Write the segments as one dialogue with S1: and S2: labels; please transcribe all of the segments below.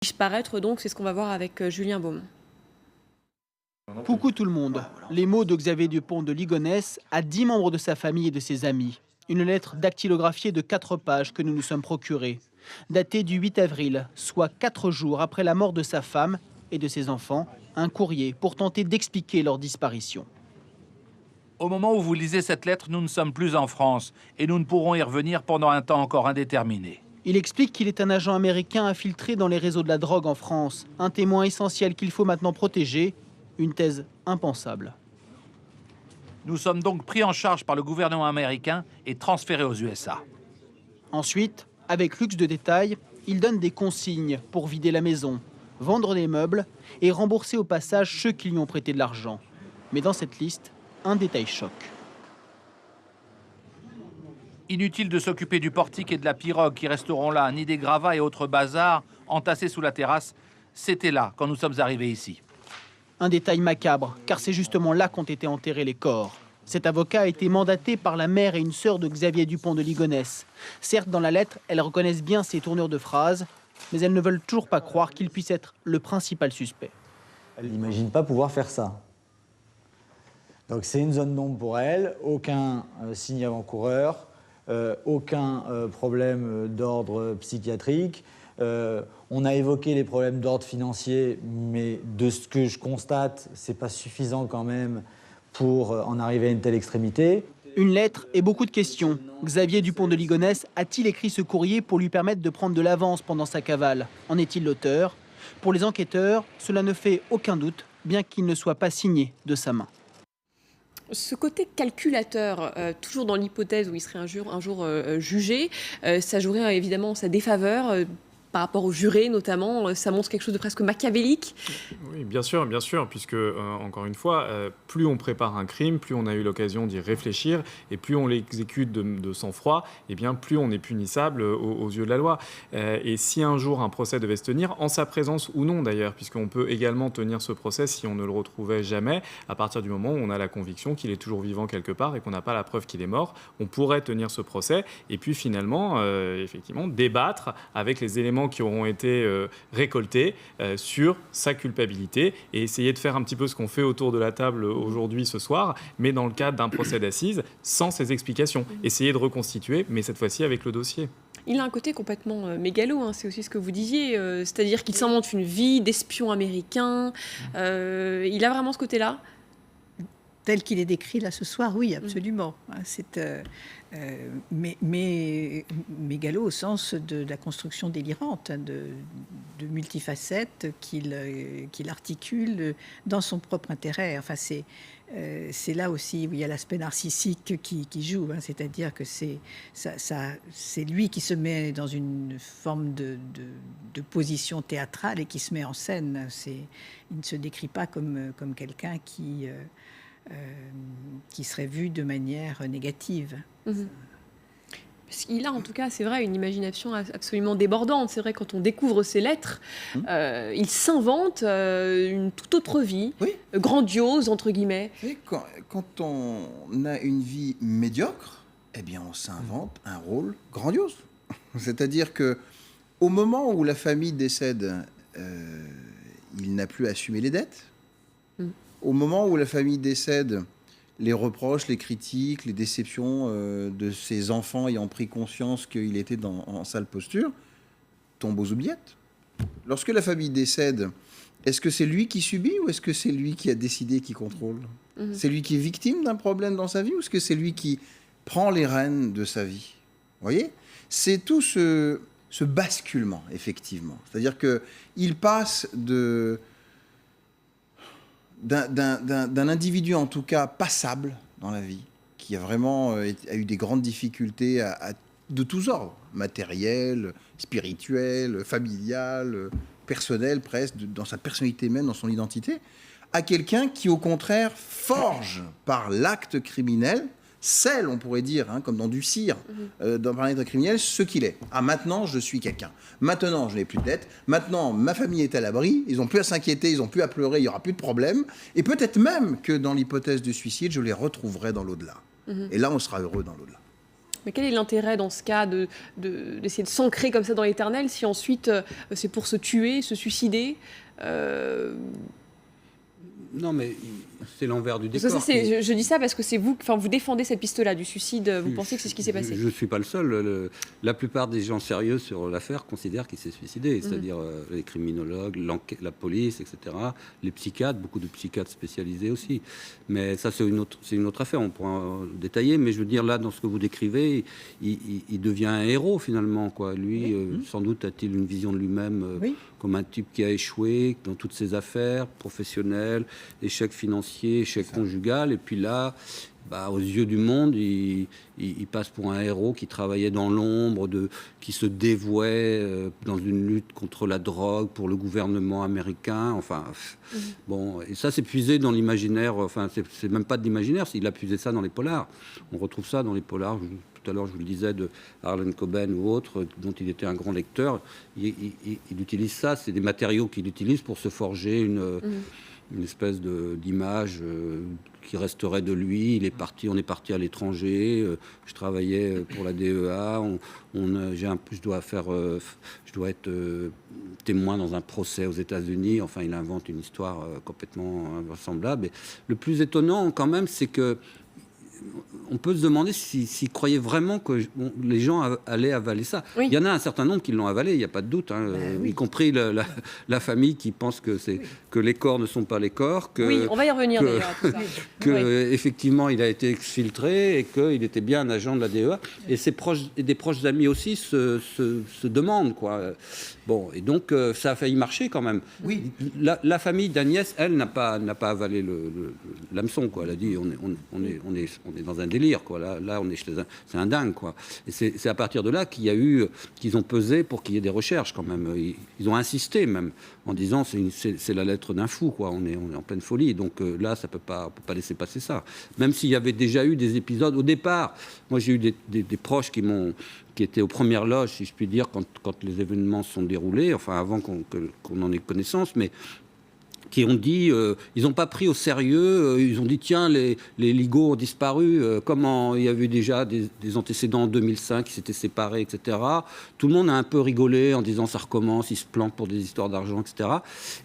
S1: Disparaître donc, c'est ce qu'on va voir avec Julien Beaumont.
S2: Coucou tout le monde. Les mots de Xavier Dupont de Ligonnès à 10 membres de sa famille et de ses amis. Une lettre dactylographiée de 4 pages que nous nous sommes procurées. Datée du 8 avril, soit 4 jours après la mort de sa femme et de ses enfants. Un courrier pour tenter d'expliquer leur disparition.
S3: Au moment où vous lisez cette lettre, nous ne sommes plus en France et nous ne pourrons y revenir pendant un temps encore indéterminé.
S2: Il explique qu'il est un agent américain infiltré dans les réseaux de la drogue en France. Un témoin essentiel qu'il faut maintenant protéger. Une thèse impensable.
S3: Nous sommes donc pris en charge par le gouvernement américain et transférés aux USA.
S2: Ensuite, avec luxe de détails, il donne des consignes pour vider la maison, vendre des meubles et rembourser au passage ceux qui lui ont prêté de l'argent. Mais dans cette liste, un détail choque.
S3: Inutile de s'occuper du portique et de la pirogue qui resteront là, ni des gravats et autres bazars entassés sous la terrasse. C'était là quand nous sommes arrivés ici.
S2: Un détail macabre, car c'est justement là qu'ont été enterrés les corps. Cet avocat a été mandaté par la mère et une sœur de Xavier Dupont de Ligonnès. Certes, dans la lettre, elles reconnaissent bien ses tournures de phrases, mais elles ne veulent toujours pas croire qu'il puisse être le principal suspect.
S4: Elle n'imagine pas pouvoir faire ça. Donc c'est une zone d'ombre pour elle, aucun signe avant-coureur, aucun problème d'ordre psychiatrique. On a évoqué les problèmes d'ordre financier, mais de ce que je constate, c'est pas suffisant quand même pour en arriver à une telle extrémité.
S2: Une lettre et beaucoup de questions. Xavier Dupont de Ligonnès a-t-il écrit ce courrier pour lui permettre de prendre de l'avance pendant sa cavale? En est-il l'auteur? Pour les enquêteurs, cela ne fait aucun doute, bien qu'il ne soit pas signé de sa main.
S1: Ce côté calculateur, toujours dans l'hypothèse où il serait un jour jugé, ça jouerait évidemment en sa défaveur. Par rapport aux jurés notamment, ça montre quelque chose de presque machiavélique.
S5: Oui, bien sûr, puisque, encore une fois, plus on prépare un crime, plus on a eu l'occasion d'y réfléchir, et plus on l'exécute de sang-froid, et bien plus on est punissable aux yeux de la loi. Et si un jour un procès devait se tenir, en sa présence ou non d'ailleurs, puisqu'on peut également tenir ce procès si on ne le retrouvait jamais, à partir du moment où on a la conviction qu'il est toujours vivant quelque part et qu'on n'a pas la preuve qu'il est mort, on pourrait tenir ce procès, et puis finalement, effectivement, débattre avec les éléments qui auront été récoltés sur sa culpabilité et essayer de faire un petit peu ce qu'on fait autour de la table aujourd'hui ce soir, mais dans le cadre d'un procès d'assises, sans ces explications. Essayer de reconstituer, mais cette fois-ci avec le dossier.
S1: Il a un côté complètement mégalo, hein, c'est aussi ce que vous disiez, c'est-à-dire qu'il s'invente une vie d'espion américain. Il a vraiment ce côté-là?
S6: Tel qu'il est décrit là ce soir, oui, absolument. C'est mais mégalo au sens de la construction délirante, de multifacettes qu'il articule dans son propre intérêt. Enfin, c'est là aussi où il y a l'aspect narcissique qui joue, hein, c'est-à-dire que c'est lui qui se met dans une forme de position théâtrale et qui se met en scène. Il ne se décrit pas comme quelqu'un qui serait vu de manière négative.
S1: Parce qu'il a en tout cas, c'est vrai, une imagination absolument débordante. C'est vrai, quand on découvre ses lettres, il s'invente une toute autre vie,
S7: oui.
S1: Grandiose, entre guillemets.
S7: Et quand on a une vie médiocre, eh bien on s'invente un rôle grandiose. C'est-à-dire que au moment où la famille décède, il n'a plus assumé les dettes. Au moment où la famille décède, les reproches, les critiques, les déceptions de ses enfants ayant pris conscience qu'il était en sale posture tombent aux oubliettes. Lorsque la famille décède, est-ce que c'est lui qui subit ou est-ce que c'est lui qui a décidé, qui contrôle? C'est lui qui est victime d'un problème dans sa vie ou est-ce que c'est lui qui prend les rênes de sa vie? Vous voyez? C'est tout ce basculement, effectivement. C'est-à-dire qu'il passe d'un individu en tout cas passable dans la vie, qui a vraiment a eu des grandes difficultés de tous ordres, matériel, spirituel, familial, personnel presque, dans sa personnalité même, dans son identité, à quelqu'un qui au contraire forge par l'acte criminel, scelle, on pourrait dire, hein, comme dans du cire, dans un acte criminel, ce qu'il est. Ah, maintenant, je suis quelqu'un. Maintenant, je n'ai plus de dette. Maintenant, ma famille est à l'abri. Ils n'ont plus à s'inquiéter, ils n'ont plus à pleurer, il n'y aura plus de problème. Et peut-être même que dans l'hypothèse du suicide, je les retrouverai dans l'au-delà. Et là, on sera heureux dans l'au-delà.
S1: Mais quel est l'intérêt dans ce cas d'essayer de s'ancrer comme ça dans l'éternel si ensuite c'est pour se tuer, se suicider
S8: Non, mais c'est l'envers du
S1: Parce que
S8: décor.
S1: ça, je dis ça parce que c'est vous, vous défendez cette piste-là du suicide. Vous pensez que c'est ce qui s'est passé?
S8: Je ne suis pas le seul. La plupart des gens sérieux sur l'affaire considèrent qu'il s'est suicidé, c'est-à-dire les criminologues, la police, etc. Les psychiatres, beaucoup de psychiatres spécialisés aussi. Mais ça, c'est une autre affaire, on pourra en détailler. Mais je veux dire, là, dans ce que vous décrivez, il devient un héros, finalement, quoi. Lui, sans doute a-t-il une vision de lui-même comme un type qui a échoué dans toutes ses affaires professionnelles, échec financier, échec conjugal. Et puis là, aux yeux du monde, il passe pour un héros qui travaillait dans l'ombre, qui se dévouait dans une lutte contre la drogue pour le gouvernement américain. Enfin, bon, et ça, c'est puisé dans l'imaginaire. Enfin, c'est même pas de l'imaginaire, il a puisé ça dans les polars. On retrouve ça dans les polars. Tout à l'heure, je vous le disais, de Harlan Coben ou autres, dont il était un grand lecteur. Il utilise ça, c'est des matériaux qu'il utilise pour se forger une espèce d'image qui resterait de lui. On est parti à l'étranger. Je travaillais pour la DEA. Je dois être témoin dans un procès aux États-Unis. Enfin, il invente une histoire complètement invraisemblable. Et le plus étonnant, quand même, c'est que on peut se demander s'il croyait vraiment que les gens allaient avaler ça.
S1: Oui.
S8: Il y en a un certain nombre qui l'ont avalé, il n'y a pas de doute, y compris la famille qui pense que les corps ne sont pas les corps.
S1: Oui, on va y revenir d'ailleurs à tout ça.
S8: Effectivement, il a été exfiltré et qu'il était bien un agent de la DEA. Et ses proches et des proches amis aussi se demandent, quoi. Bon, et donc ça a failli marcher quand même.
S7: Oui.
S8: La famille d'Agnès, elle, n'a pas avalé l'hameçon, quoi. Elle a dit on est dans un délire, quoi. Là, c'est un dingue, quoi. Et c'est à partir de là qu'ils ont pesé pour qu'il y ait des recherches, quand même. Ils ont insisté même en disant c'est la lettre d'un fou, quoi. On est en pleine folie. Donc là, on peut pas laisser passer ça. Même s'il y avait déjà eu des épisodes au départ. Moi, j'ai eu des proches qui étaient aux premières loges, si je puis dire, quand les événements se sont déroulés, enfin avant qu'on en ait connaissance, mais qui ont dit, ils n'ont pas pris au sérieux, ils ont dit tiens, les Ligo ont disparu, comment il y avait déjà des antécédents en 2005, ils s'étaient séparés, etc. Tout le monde a un peu rigolé en disant ça recommence, ils se plantent pour des histoires d'argent, etc.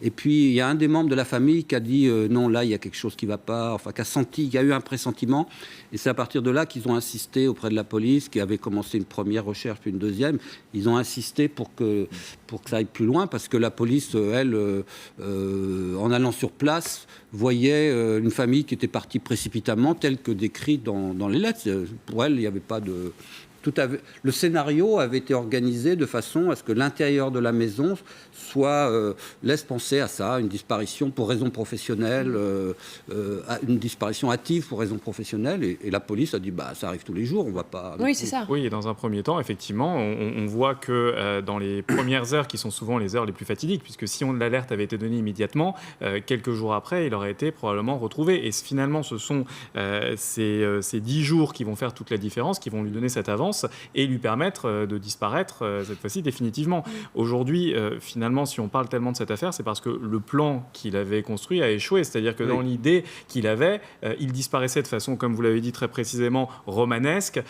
S8: Et puis il y a un des membres de la famille qui a dit non, là il y a quelque chose qui ne va pas, enfin qui a senti, il y a eu un pressentiment, et c'est à partir de là qu'ils ont insisté auprès de la police, qui avait commencé une première recherche puis une deuxième, ils ont insisté pour que ça aille plus loin, parce que la police, elle, en allant sur place, voyait une famille qui était partie précipitamment, telle que décrite dans les lettres. Pour elle, il n'y avait pas de... Le scénario avait été organisé de façon à ce que l'intérieur de la maison laisse penser à ça, une disparition pour raison professionnelle, une disparition hâtive pour raison professionnelle, et la police a dit ça arrive tous les jours, on va pas...
S1: Oui, c'est ça.
S5: Oui, et dans un premier temps, effectivement, on voit que dans les premières heures, qui sont souvent les heures les plus fatidiques, puisque si l'alerte avait été donnée immédiatement, quelques jours après, il aurait été probablement retrouvé. Et finalement, ce sont ces 10 jours qui vont faire toute la différence, qui vont lui donner cette avance et lui permettre de disparaître, cette fois-ci définitivement. Aujourd'hui, finalement, si on parle tellement de cette affaire, c'est parce que le plan qu'il avait construit a échoué. C'est-à-dire que dans l'idée qu'il avait, il disparaissait de façon, comme vous l'avez dit très précisément, romanesque.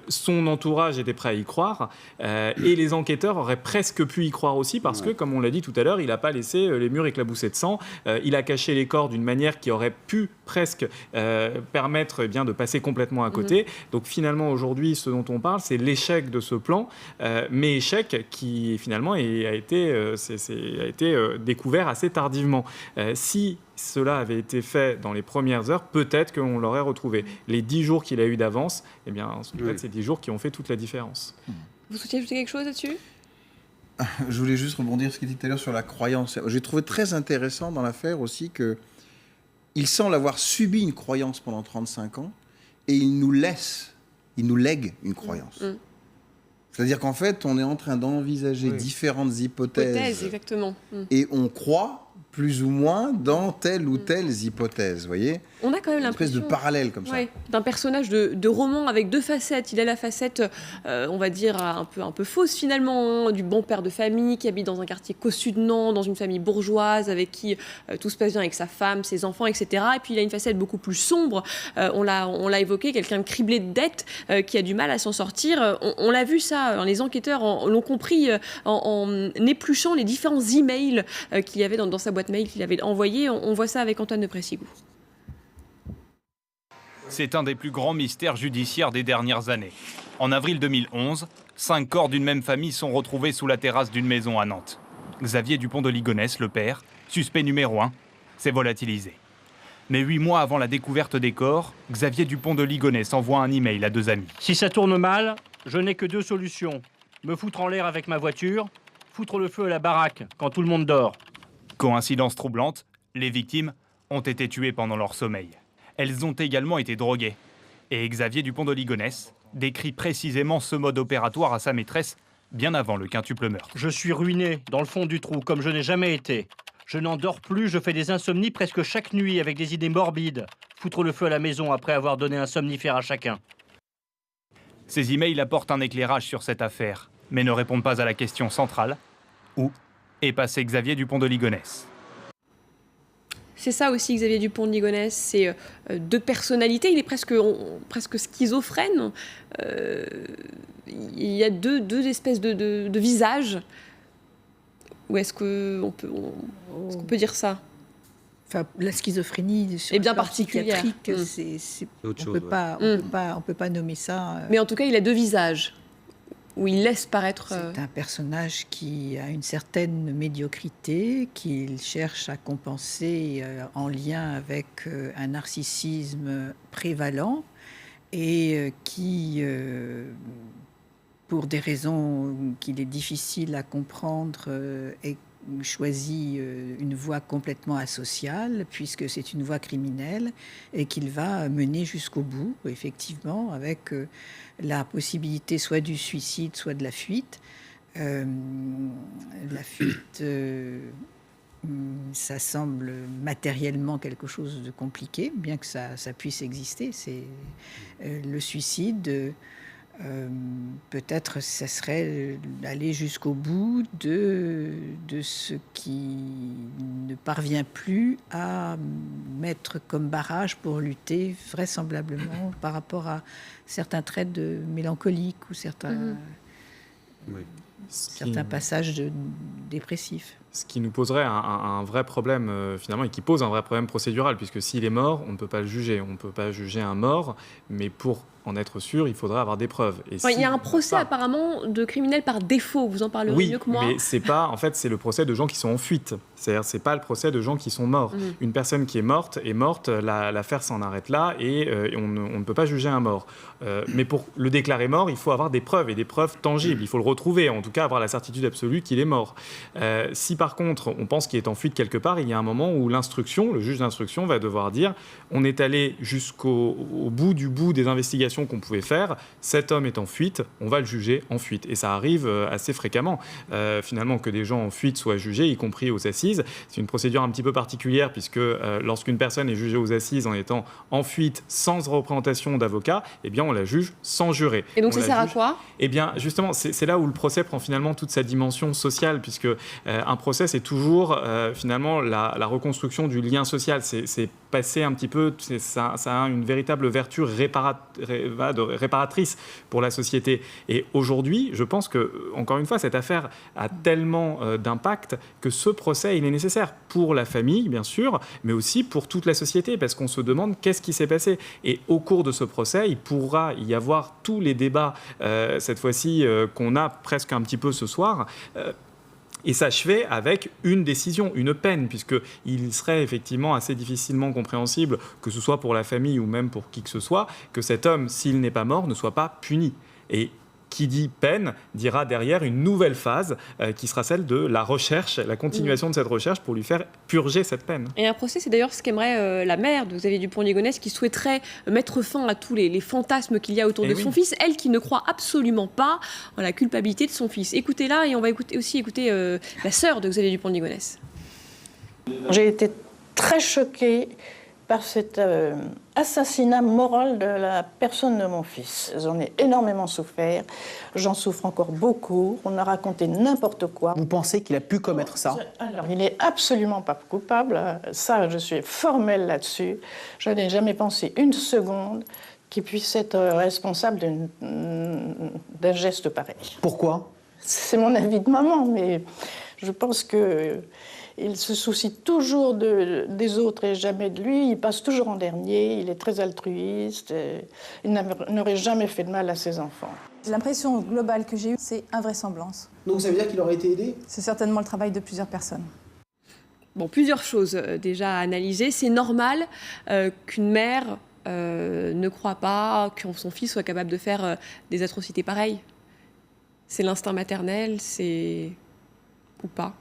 S5: Son entourage était prêt à y croire. Et les enquêteurs auraient presque pu y croire aussi parce que, comme on l'a dit tout à l'heure, il n'a pas laissé les murs éclaboussés de sang. Il a caché les corps d'une manière qui aurait pu presque permettre de passer complètement à côté. Donc finalement, aujourd'hui, ce dont on parle, c'est l'échec de ce plan, mais échec qui finalement a été découvert assez tardivement. Si cela avait été fait dans les premières heures, peut-être qu'on l'aurait retrouvé. Les 10 jours qu'il a eu d'avance, eh bien, en fait, c'est 10 jours qui ont fait toute la différence.
S1: Vous souhaitez ajouter quelque chose là-dessus ?
S7: Je voulais juste rebondir sur ce qu'il dit tout à l'heure sur la croyance. J'ai trouvé très intéressant dans l'affaire aussi qu'il semble avoir subi une croyance pendant 35 ans et il nous lègue une croyance. C'est-à-dire qu'en fait, on est en train d'envisager différentes hypothèses.
S1: Exactement.
S7: Et on croit plus ou moins dans telle ou telle hypothèse, vous voyez?
S1: On a quand même
S7: Une espèce
S1: l'impression...
S7: de parallèle comme ça.
S1: Ouais, d'un personnage de roman avec deux facettes. Il a la facette, on va dire, un peu fausse finalement, hein, du bon père de famille qui habite dans un quartier cossu de Nantes, dans une famille bourgeoise, avec qui tout se passe bien avec sa femme, ses enfants, etc. Et puis il a une facette beaucoup plus sombre. On l'a évoqué, quelqu'un criblé de dettes, qui a du mal à s'en sortir. On l'a vu ça, les enquêteurs l'ont compris en épluchant les différents emails qu'il y avait dans sa boîte mail qu'il avait envoyé. On voit ça avec Antoine de Pressigou.
S9: C'est un des plus grands mystères judiciaires des dernières années. En avril 2011, 5 corps d'une même famille sont retrouvés sous la terrasse d'une maison à Nantes. Xavier Dupont de Ligonnès, le père, suspect numéro 1, s'est volatilisé. Mais 8 mois avant la découverte des corps, Xavier Dupont de Ligonnès envoie un email à 2 amis.
S10: Si ça tourne mal, je n'ai que 2 solutions. Me foutre en l'air avec ma voiture, foutre le feu à la baraque quand tout le monde dort.
S9: Coïncidence troublante, les victimes ont été tuées pendant leur sommeil. Elles ont également été droguées. Et Xavier Dupont de Ligonnès décrit précisément ce mode opératoire à sa maîtresse bien avant le quintuple meurtre.
S10: Je suis ruiné, dans le fond du trou, comme je n'ai jamais été. Je n'en dors plus, je fais des insomnies presque chaque nuit avec des idées morbides. Foutre le feu à la maison après avoir donné un somnifère à chacun.
S9: Ces emails apportent un éclairage sur cette affaire, mais ne répondent pas à la question centrale. Où est passé Xavier Dupont de Ligonnès ?
S1: C'est ça aussi, Xavier Dupont de Ligonnès, c'est 2 personnalités, il est presque schizophrène. Il y a deux espèces de visages. Ou est-ce qu'on peut dire ça?
S6: Enfin, la schizophrénie sur
S1: est bien
S6: le plan
S1: particulière.
S6: psychiatrique, on
S8: Autre chose,
S6: ne peut pas nommer ça.
S1: Mais en tout cas, il a 2 visages, où il laisse paraître...
S6: C'est un personnage qui a une certaine médiocrité, qu'il cherche à compenser en lien avec un narcissisme prévalent et qui, pour des raisons qu'il est difficile à comprendre, choisit une voie complètement asociale, puisque c'est une voie criminelle, et qu'il va mener jusqu'au bout, effectivement, avec la possibilité soit du suicide, soit de la fuite. La fuite, ça semble matériellement quelque chose de compliqué, bien que ça puisse exister. C'est le suicide... peut-être ça serait d'aller jusqu'au bout de ce qui ne parvient plus à mettre comme barrage pour lutter vraisemblablement par rapport à certains traits de mélancolique ou certains passages dépressifs.
S5: Ce qui nous poserait un vrai problème, finalement, et qui pose un vrai problème procédural, puisque s'il est mort, on ne peut pas le juger. On ne peut pas juger un mort, mais pour en être sûr, il faudrait avoir des preuves. Et
S1: il y a un procès apparemment de criminel par défaut, vous en parlerez mieux que moi.
S5: Oui, mais c'est pas, en fait, c'est le procès de gens qui sont en fuite. C'est-à-dire, c'est pas le procès de gens qui sont morts. Une personne qui est morte, l'affaire s'en arrête là, et on ne peut pas juger un mort. Mais pour le déclarer mort, il faut avoir des preuves, et des preuves tangibles. Il faut le retrouver, en tout cas avoir la certitude absolue qu'il est mort. Si par contre, on pense qu'il est en fuite quelque part, il y a un moment où le juge d'instruction va devoir dire on est allé jusqu'au bout du bout des investigations qu'on pouvait faire, cet homme est en fuite, on va le juger en fuite. Et ça arrive assez fréquemment, finalement, que des gens en fuite soient jugés, y compris aux assises. C'est une procédure un petit peu particulière, puisque lorsqu'une personne est jugée aux assises en étant en fuite sans représentation d'avocat, eh bien on la juge sans juré.
S1: Et donc ça sert à quoi ?
S5: Eh bien justement, c'est là où le procès prend finalement toute sa dimension sociale, puisque un procès, c'est toujours finalement la reconstruction du lien social. C'est passer un petit peu, ça a une véritable vertu réparatrice pour la société. Et aujourd'hui, je pense que, encore une fois, cette affaire a tellement d'impact que ce procès, il est nécessaire pour la famille, bien sûr, mais aussi pour toute la société, parce qu'on se demande qu'est-ce qui s'est passé. Et au cours de ce procès, il pourra y avoir tous les débats, cette fois-ci, qu'on a presque un petit peu ce soir, et s'achever avec une décision, une peine, puisqu'il serait effectivement assez difficilement compréhensible, que ce soit pour la famille ou même pour qui que ce soit, que cet homme, s'il n'est pas mort, ne soit pas puni. Et qui dit peine dira derrière une nouvelle phase qui sera celle de la recherche, la continuation de cette recherche pour lui faire purger cette peine.
S1: Et un procès, c'est d'ailleurs ce qu'aimerait la mère de Xavier Dupont de Ligonnès, qui souhaiterait mettre fin à tous les fantasmes qu'il y a autour de son fils, elle qui ne croit absolument pas en la culpabilité de son fils. Écoutez-la, et on va écouter la sœur de Xavier Dupont de Ligonnès.
S11: J'ai été très choquée par cet assassinat moral de la personne de mon fils. J'en ai énormément souffert, j'en souffre encore beaucoup, on a raconté n'importe quoi.
S2: Vous pensez qu'il a pu commettre ça?
S11: Alors, il n'est absolument pas coupable, ça je suis formelle là-dessus. Je n'ai jamais pensé une seconde qu'il puisse être responsable d'un geste pareil.
S2: Pourquoi?
S11: C'est mon avis de maman, mais je pense que il se soucie toujours des autres et jamais de lui. Il passe toujours en dernier. Il est très altruiste. Il n'aurait jamais fait de mal à ses enfants.
S12: L'impression globale que j'ai eue, c'est invraisemblance.
S2: Donc ça veut dire qu'il aurait été aidé?
S12: C'est certainement le travail de plusieurs personnes.
S1: Bon, plusieurs choses déjà à analyser. C'est normal qu'une mère ne croit pas que son fils soit capable de faire des atrocités pareilles. C'est l'instinct maternel, c'est... ou pas?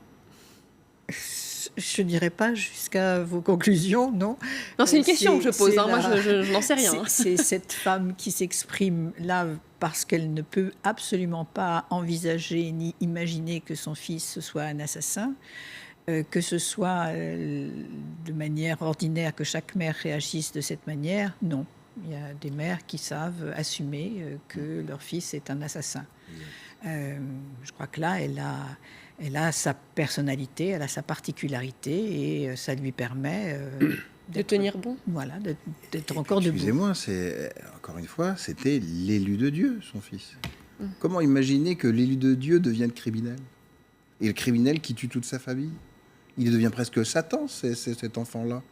S6: Je dirais pas jusqu'à vos conclusions, non.
S1: Non, c'est une question que je pose. Moi, je n'en sais rien.
S6: C'est cette femme qui s'exprime là parce qu'elle ne peut absolument pas envisager ni imaginer que son fils soit un assassin, que ce soit de manière ordinaire que chaque mère réagisse de cette manière. Non, il y a des mères qui savent assumer que leur fils est un assassin. Je crois que là, elle a sa personnalité, elle a sa particularité et ça lui permet
S1: de tenir bon.
S6: Voilà, d'être encore debout.
S7: Excusez-moi, encore une fois, c'était l'élu de Dieu, son fils. Comment imaginer que l'élu de Dieu devienne criminel? Et le criminel qui tue toute sa famille? Il devient presque Satan, cet enfant-là.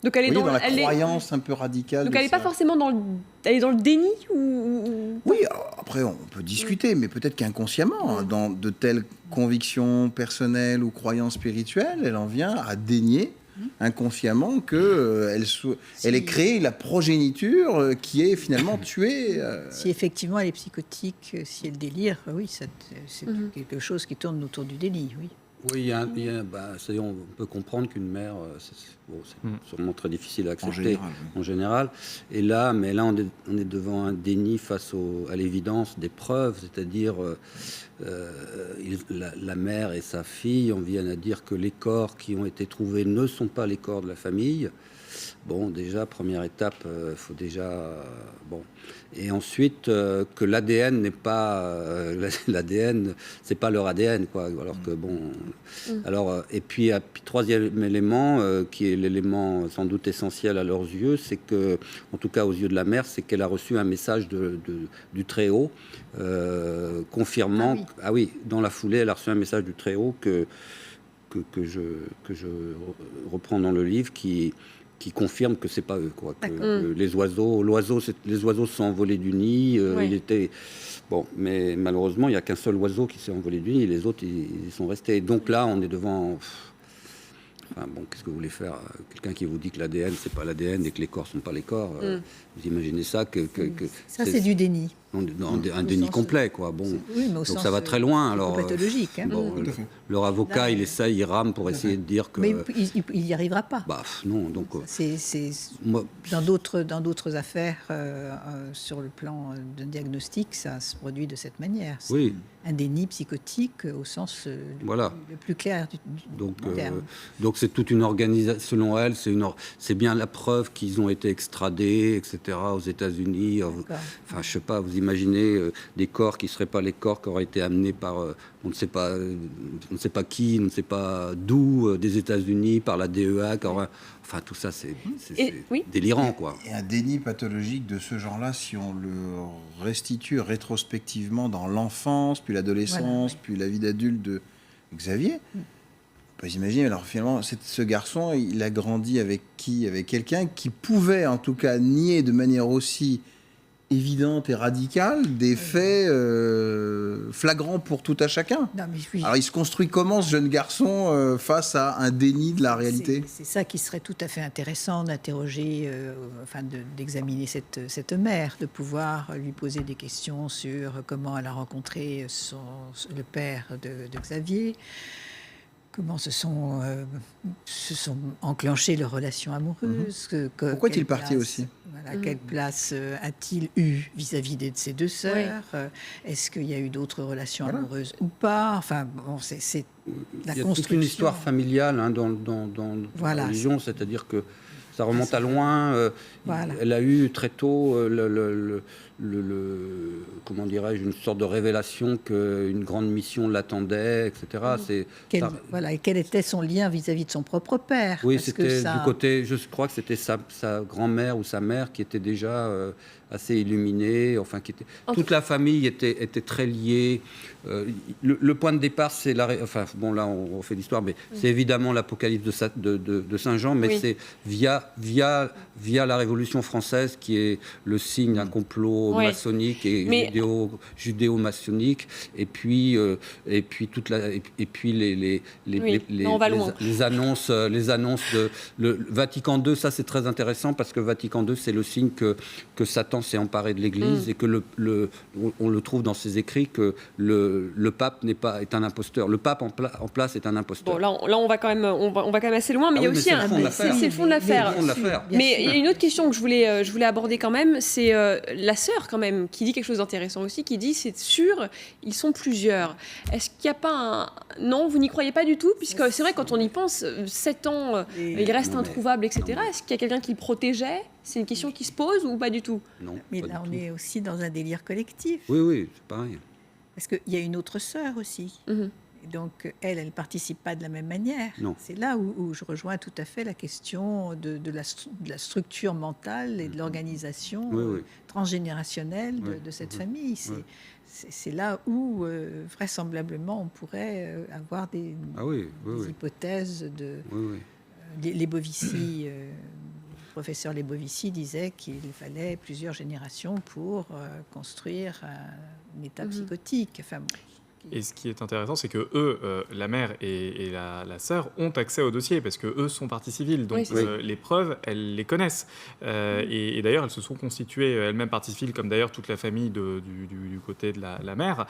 S1: Donc elle est
S7: dans la croyance un peu radicale.
S1: Donc elle n'est pas forcément dans le déni ou...
S7: Oui, après on peut discuter, mais peut-être qu'inconsciemment, dans de telles convictions personnelles ou croyances spirituelles, elle en vient à dénier inconsciemment qu'elle ait créé la progéniture qui est finalement tuée.
S6: Si effectivement elle est psychotique, si elle délire, oui, c'est quelque chose qui tourne autour du déni, oui.
S8: Oui, on peut comprendre qu'une mère, c'est sûrement très difficile à accepter en général. Et là, on est devant un déni face à l'évidence des preuves, c'est-à-dire la mère et sa fille, on vient à dire que les corps qui ont été trouvés ne sont pas les corps de la famille. Bon, déjà, première étape, faut déjà... bon. Et ensuite, que l'ADN n'est pas... l'ADN, c'est pas leur ADN, quoi. Alors que, bon... Alors, et puis, troisième élément, qui est l'élément sans doute essentiel à leurs yeux, c'est que, en tout cas aux yeux de la mère, c'est qu'elle a reçu un message du Très-Haut, confirmant... Ah oui, dans la foulée, elle a reçu un message du Très-Haut que je reprends dans le livre, qui confirme que c'est pas eux, quoi. Que les oiseaux se sont envolés du nid. Il était bon, mais malheureusement, il y a qu'un seul oiseau qui s'est envolé du nid. Et les autres, ils sont restés. Donc là, on est devant. Enfin bon, qu'est-ce que vous voulez faire? Quelqu'un qui vous dit que l'ADN c'est pas l'ADN et que les corps sont pas les corps. Vous imaginez ça
S6: ça c'est du déni.
S8: Un déni complet, quoi. Bon,
S6: oui,
S8: donc ça va très loin. Alors,
S6: pathologique. Hein.
S8: Bon, leur avocat, il essaye, il rame pour essayer de dire que.
S6: Mais il n'y arrivera pas.
S8: Bah non, donc.
S6: Moi, dans d'autres affaires, sur le plan d'un diagnostic, ça se produit de cette manière. C'est un déni psychotique au sens le plus clair du terme.
S8: Donc c'est toute une organisation. Selon elle, c'est bien la preuve qu'ils ont été extradés, etc. aux États-Unis. Enfin, je sais pas. Vous imaginez des corps qui ne seraient pas les corps qui auraient été amenés par on ne sait pas qui, on ne sait pas d'où, des États-Unis, par la DEA. Enfin, tout ça, c'est délirant, quoi.
S7: Et un déni pathologique de ce genre-là, si on le restitue rétrospectivement dans l'enfance, puis l'adolescence, puis la vie d'adulte de Xavier, on peut imaginer. Alors finalement, ce garçon, il a grandi avec qui? Avec quelqu'un qui pouvait, en tout cas, nier de manière aussi évidente et radicale des faits flagrants pour tout à chacun.
S6: Non, mais
S7: alors il se construit comment ce jeune garçon face à un déni de la réalité?
S6: C'est ça qui serait tout à fait intéressant d'interroger, d'examiner cette mère, de pouvoir lui poser des questions sur comment elle a rencontré le père de Xavier, comment se sont enclenchées leurs relations amoureuses.
S7: Pourquoi est-il parti aussi?
S6: Quelle place a-t-il eu vis-à-vis de ses deux sœurs? Est-ce qu'il y a eu d'autres relations amoureuses ou pas? Enfin, bon, c'est
S8: Il y a toute une histoire familiale hein, dans la religion, c'est-à-dire que ça remonte à loin. Elle a eu très tôt comment dirais-je, une sorte de révélation qu'une grande mission l'attendait, etc.
S6: Et quel était son lien vis-à-vis de son propre père?
S8: Oui, c'était du côté, je crois que c'était sa grand-mère ou sa mère qui était déjà assez illuminée. Enfin, toute la famille était très liée. Le point de départ, c'est là on fait l'histoire, mais c'est évidemment l'Apocalypse de Saint Jean, mais c'est via la Révolution française qui est le signe d'un complot maçonnique et judéo-maçonnique, et puis les annonces de le Vatican II. Ça, c'est très intéressant parce que Vatican II, c'est le signe que Satan s'est emparé de l'Église et que on le trouve dans ses écrits que le pape est un imposteur. Le pape en place est un imposteur.
S1: Bon, là on va quand même assez loin, mais il y a aussi c'est le fond de l'affaire. Mais il y a une autre question que je voulais aborder quand même, c'est la sœur quand même qui dit quelque chose d'intéressant aussi, qui dit c'est sûr, ils sont plusieurs. Est-ce qu'il n'y a pas non, vous n'y croyez pas du tout, puisque c'est vrai quand on y pense, 7 ans, il reste introuvable, etc. Est-ce qu'il y a quelqu'un qui le protégeait? C'est une question qui se pose ou pas du tout?
S8: Non.
S6: Mais là, on est aussi dans un délire collectif.
S8: Oui, c'est pareil.
S6: Parce qu'il y a une autre sœur aussi. Et donc, elle ne participe pas de la même manière. C'est là où je rejoins tout à fait la question de la structure mentale et de l'organisation transgénérationnelle de cette famille. C'est là où, vraisemblablement, on pourrait avoir des hypothèses de... Lebovici, le professeur Lebovici disait qu'il fallait plusieurs générations pour construire un état psychotique. Enfin,
S5: Et ce qui est intéressant, c'est que eux, la mère et la sœur, ont accès au dossier parce que eux sont partie civile. Donc les preuves, elles les connaissent. Et d'ailleurs, elles se sont constituées elles-mêmes partie civile, comme d'ailleurs toute la famille du côté de la mère.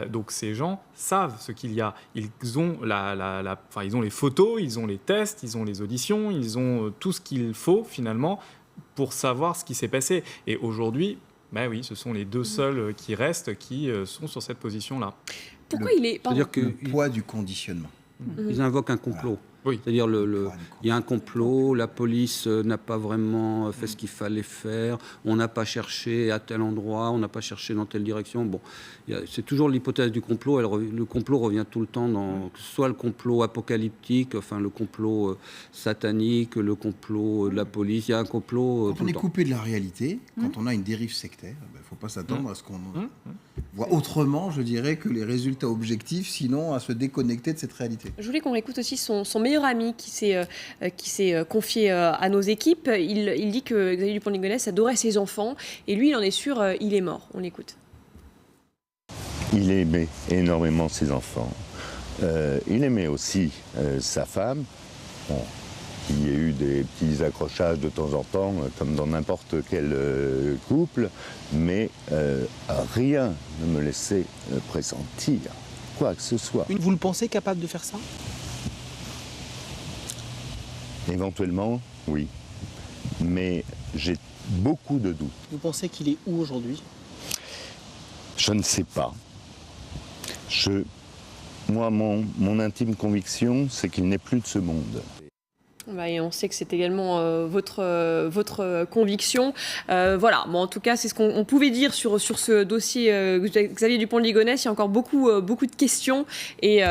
S5: Donc ces gens savent ce qu'il y a. Ils ont ils ont les photos, ils ont les tests, ils ont les auditions, ils ont tout ce qu'il faut finalement pour savoir ce qui s'est passé. Et aujourd'hui, ce sont les deux seuls qui restent, qui sont sur cette position-là.
S1: Pourquoi il est...
S7: C'est-à-dire que le poids du conditionnement.
S8: Ils invoquent un complot.
S5: Oui.
S8: C'est-à-dire, il y a un complot, la police n'a pas vraiment fait ce qu'il fallait faire, on n'a pas cherché à tel endroit, on n'a pas cherché dans telle direction. Bon, c'est toujours l'hypothèse du complot. Le complot revient tout le temps dans soit le complot apocalyptique, enfin le complot satanique, le complot de la police. Il y a un complot.
S7: Quand on est coupé de la réalité, quand on a une dérive sectaire, il ne faut pas s'attendre à ce qu'on voit autrement, je dirais, que les résultats objectifs, sinon à se déconnecter de cette réalité.
S1: Je voulais qu'on écoute aussi son meilleur ami qui s'est confié à nos équipes. Il dit que Xavier Dupont de Ligonnès adorait ses enfants et lui, il en est sûr, il est mort. On l'écoute.
S13: Il aimait énormément ses enfants. Il aimait aussi sa femme. Bon, il y a eu des petits accrochages de temps en temps, comme dans n'importe quel couple, mais rien ne me laissait pressentir quoi que ce soit.
S2: Vous le pensez capable de faire ça?
S13: Éventuellement, oui. Mais j'ai beaucoup de doutes.
S2: Vous pensez qu'il est où aujourd'hui?
S13: Je ne sais pas. Moi, mon intime conviction, c'est qu'il n'est plus de ce monde.
S1: Et on sait que c'est également votre conviction. Voilà. Bon, en tout cas, c'est ce qu'on pouvait dire sur ce dossier Xavier Dupont de Ligonnès. Il y a encore beaucoup de questions et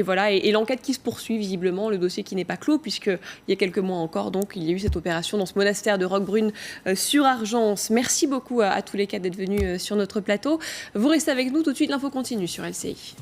S1: voilà. Et l'enquête qui se poursuit visiblement, le dossier qui n'est pas clos puisqu'il y a quelques mois encore, donc il y a eu cette opération dans ce monastère de Roquebrune sur Argence. Merci beaucoup à tous les quatre d'être venus sur notre plateau. Vous restez avec nous tout de suite. L'info continue sur LCI.